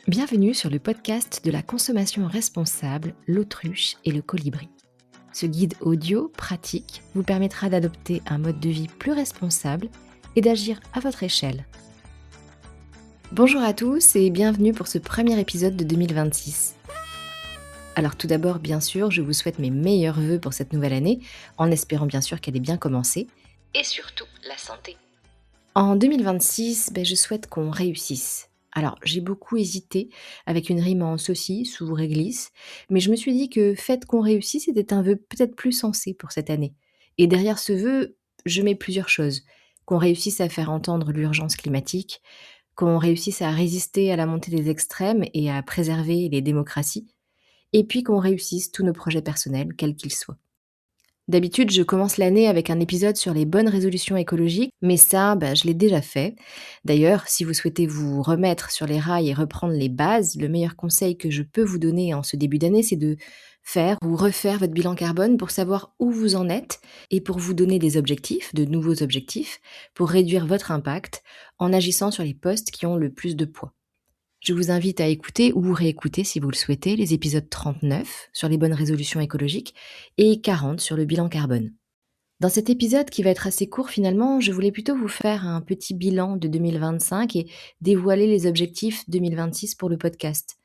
Bienvenue sur le podcast de la consommation responsable, l'autruche et le colibri. Ce guide audio pratique vous permettra d'adopter un mode de vie plus responsable et d'agir à votre échelle. Bonjour à tous et bienvenue pour ce premier épisode de 2026. Alors tout d'abord, bien sûr, je vous souhaite mes meilleurs vœux pour cette nouvelle année, en espérant bien sûr qu'elle ait bien commencé. Et surtout, la santé. En 2026, je souhaite qu'on réussisse. Alors, j'ai beaucoup hésité avec une rime en saucisse ou réglisse, mais je me suis dit que faites qu'on réussisse était un vœu peut-être plus sensé pour cette année. Et derrière ce vœu, je mets plusieurs choses. Qu'on réussisse à faire entendre l'urgence climatique, qu'on réussisse à résister à la montée des extrêmes et à préserver les démocraties, et puis qu'on réussisse tous nos projets personnels, quels qu'ils soient. D'habitude, je commence l'année avec un épisode sur les bonnes résolutions écologiques, mais ça, je l'ai déjà fait. D'ailleurs, si vous souhaitez vous remettre sur les rails et reprendre les bases, le meilleur conseil que je peux vous donner en ce début d'année, c'est de faire ou refaire votre bilan carbone pour savoir où vous en êtes et pour vous donner des objectifs, de nouveaux objectifs, pour réduire votre impact en agissant sur les postes qui ont le plus de poids. Je vous invite à écouter ou réécouter, si vous le souhaitez, les épisodes 39 sur les bonnes résolutions écologiques et 40 sur le bilan carbone. Dans cet épisode qui va être assez court finalement, je voulais plutôt vous faire un petit bilan de 2025 et dévoiler les objectifs 2026 pour le podcast.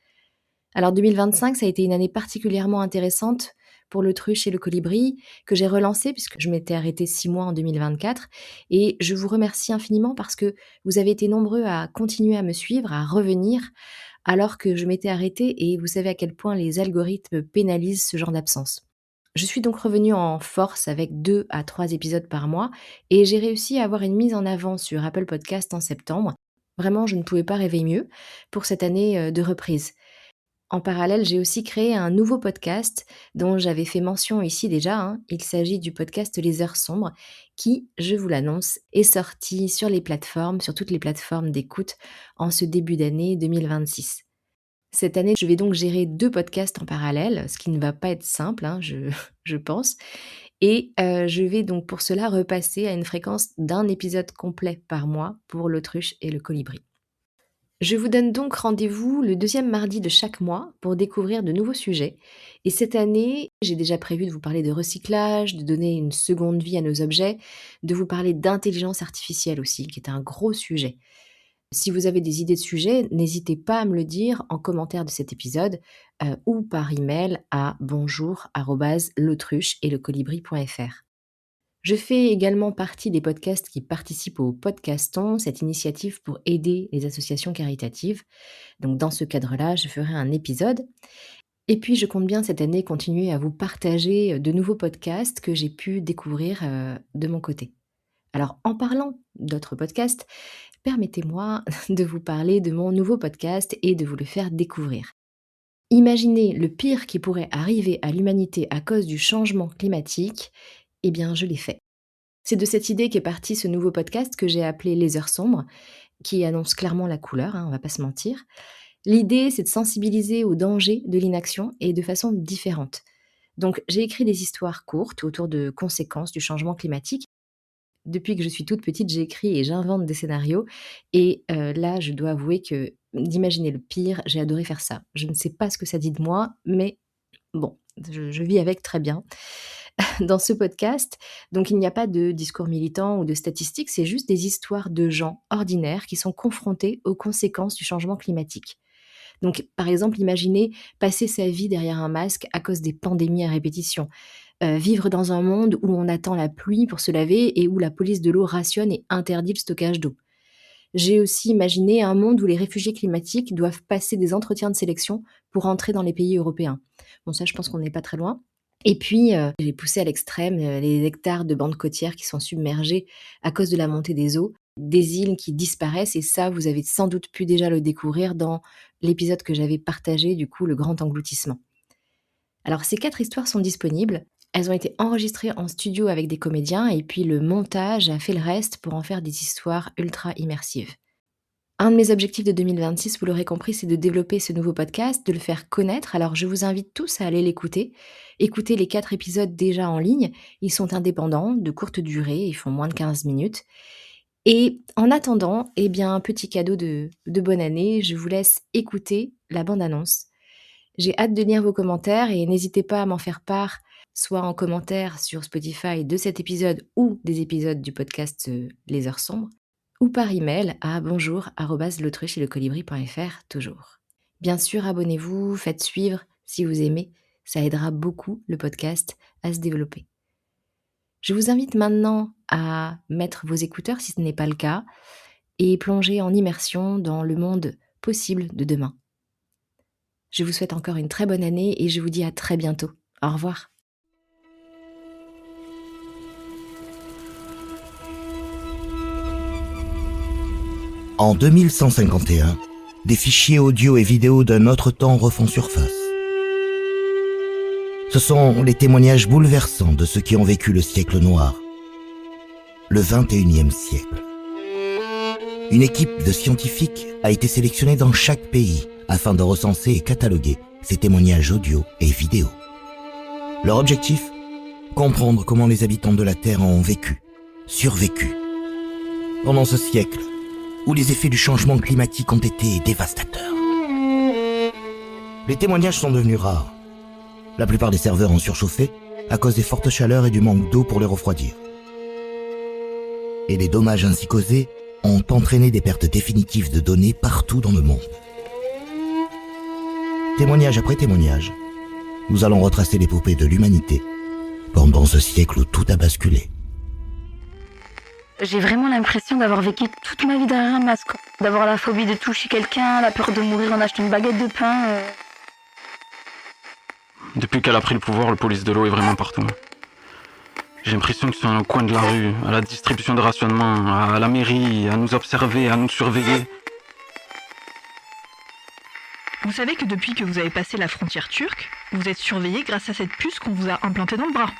Alors 2025, ça a été une année particulièrement intéressante pour l'autruche et le colibri, que j'ai relancé puisque je m'étais arrêtée 6 mois en 2024. Et je vous remercie infiniment parce que vous avez été nombreux à continuer à me suivre, à revenir, alors que je m'étais arrêtée et vous savez à quel point les algorithmes pénalisent ce genre d'absence. Je suis donc revenue en force avec 2 à 3 épisodes par mois et j'ai réussi à avoir une mise en avant sur Apple Podcast en septembre. Vraiment, je ne pouvais pas rêver mieux pour cette année de reprise. En parallèle, j'ai aussi créé un nouveau podcast dont j'avais fait mention ici déjà. Il s'agit du podcast Les Heures Sombres qui, je vous l'annonce, est sorti sur les plateformes, sur toutes les plateformes d'écoute en ce début d'année 2026. Cette année, je vais donc gérer 2 podcasts en parallèle, ce qui ne va pas être simple, je pense. Et je vais donc pour cela repasser à une fréquence d'un épisode complet par mois pour l'autruche et le colibri. Je vous donne donc rendez-vous le deuxième mardi de chaque mois pour découvrir de nouveaux sujets. Et cette année, j'ai déjà prévu de vous parler de recyclage, de donner une seconde vie à nos objets, de vous parler d'intelligence artificielle aussi, qui est un gros sujet. Si vous avez des idées de sujets, n'hésitez pas à me le dire en commentaire de cet épisode ou par email à bonjour@l'autruche-et-le-colibri.fr. Je fais également partie des podcasts qui participent au Podcaston, cette initiative pour aider les associations caritatives. Donc dans ce cadre-là, je ferai un épisode. Et puis je compte bien cette année continuer à vous partager de nouveaux podcasts que j'ai pu découvrir de mon côté. Alors en parlant d'autres podcasts, permettez-moi de vous parler de mon nouveau podcast et de vous le faire découvrir. Imaginez le pire qui pourrait arriver à l'humanité à cause du changement climatique, eh bien je l'ai fait. C'est de cette idée qu'est parti ce nouveau podcast que j'ai appelé Les Heures Sombres, qui annonce clairement la couleur, on va pas se mentir. L'idée, c'est de sensibiliser aux dangers de l'inaction et de façon différente. Donc j'ai écrit des histoires courtes autour de conséquences du changement climatique. Depuis que je suis toute petite, j'écris et j'invente des scénarios et là, je dois avouer que d'imaginer le pire, j'ai adoré faire ça. Je ne sais pas ce que ça dit de moi, mais bon, je vis avec très bien. Dans ce podcast, donc il n'y a pas de discours militant ou de statistiques, c'est juste des histoires de gens ordinaires qui sont confrontés aux conséquences du changement climatique. Donc, par exemple, imaginez passer sa vie derrière un masque à cause des pandémies à répétition, vivre dans un monde où on attend la pluie pour se laver et où la police de l'eau rationne et interdit le stockage d'eau. J'ai aussi imaginé un monde où les réfugiés climatiques doivent passer des entretiens de sélection pour entrer dans les pays européens. Bon, ça, je pense qu'on n'est pas très loin. Et puis, j'ai poussé à l'extrême, les hectares de bandes côtières qui sont submergées à cause de la montée des eaux, des îles qui disparaissent et ça, vous avez sans doute pu déjà le découvrir dans l'épisode que j'avais partagé, du coup, le grand engloutissement. Alors ces 4 histoires sont disponibles. Elles ont été enregistrées en studio avec des comédiens et puis le montage a fait le reste pour en faire des histoires ultra immersives. Un de mes objectifs de 2026, vous l'aurez compris, c'est de développer ce nouveau podcast, de le faire connaître. Alors je vous invite tous à aller l'écouter. Écoutez les 4 épisodes déjà en ligne. Ils sont indépendants, de courte durée, ils font moins de 15 minutes. Et en attendant, petit cadeau de bonne année, je vous laisse écouter la bande-annonce. J'ai hâte de lire vos commentaires et n'hésitez pas à m'en faire part, soit en commentaire sur Spotify de cet épisode ou des épisodes du podcast Les Heures Sombres, ou par email à bonjour@l'autruche-et-le-colibri.fr toujours. Bien sûr, abonnez-vous, faites suivre si vous aimez, ça aidera beaucoup le podcast à se développer. Je vous invite maintenant à mettre vos écouteurs si ce n'est pas le cas et plonger en immersion dans le monde possible de demain. Je vous souhaite encore une très bonne année et je vous dis à très bientôt. Au revoir. En 2151, des fichiers audio et vidéo d'un autre temps refont surface. Ce sont les témoignages bouleversants de ceux qui ont vécu le siècle noir, le 21e siècle. Une équipe de scientifiques a été sélectionnée dans chaque pays afin de recenser et cataloguer ces témoignages audio et vidéo. Leur objectif ? Comprendre comment les habitants de la Terre ont vécu, survécu, pendant ce siècle où les effets du changement climatique ont été dévastateurs. Les témoignages sont devenus rares. La plupart des serveurs ont surchauffé à cause des fortes chaleurs et du manque d'eau pour les refroidir. Et les dommages ainsi causés ont entraîné des pertes définitives de données partout dans le monde. Témoignage après témoignage, nous allons retracer l'épopée de l'humanité pendant ce siècle où tout a basculé. J'ai vraiment l'impression d'avoir vécu toute ma vie derrière un masque. D'avoir la phobie de toucher quelqu'un, la peur de mourir en achetant une baguette de pain. Depuis qu'elle a pris le pouvoir, le police de l'eau est vraiment partout. J'ai l'impression que c'est un coin de la rue, à la distribution de rationnement, à la mairie, à nous observer, à nous surveiller. Vous savez que depuis que vous avez passé la frontière turque, vous êtes surveillé grâce à cette puce qu'on vous a implantée dans le bras.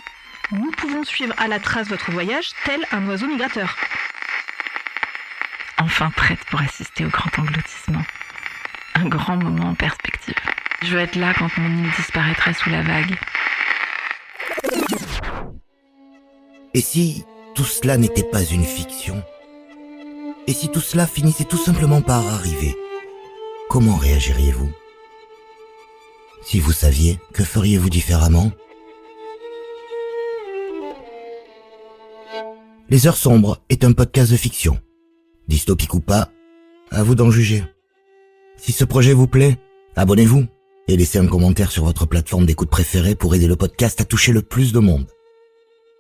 Nous pouvons suivre à la trace votre voyage tel un oiseau migrateur. Enfin prête pour assister au grand engloutissement. Un grand moment en perspective. Je veux être là quand mon île disparaîtra sous la vague. Et si tout cela n'était pas une fiction ? Et si tout cela finissait tout simplement par arriver ? Comment réagiriez-vous ? Si vous saviez, que feriez-vous différemment ? Les Heures Sombres est un podcast de fiction. Dystopique ou pas, à vous d'en juger. Si ce projet vous plaît, abonnez-vous et laissez un commentaire sur votre plateforme d'écoute préférée pour aider le podcast à toucher le plus de monde.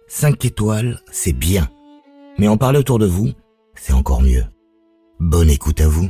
5 étoiles, c'est bien. Mais en parler autour de vous, c'est encore mieux. Bonne écoute à vous.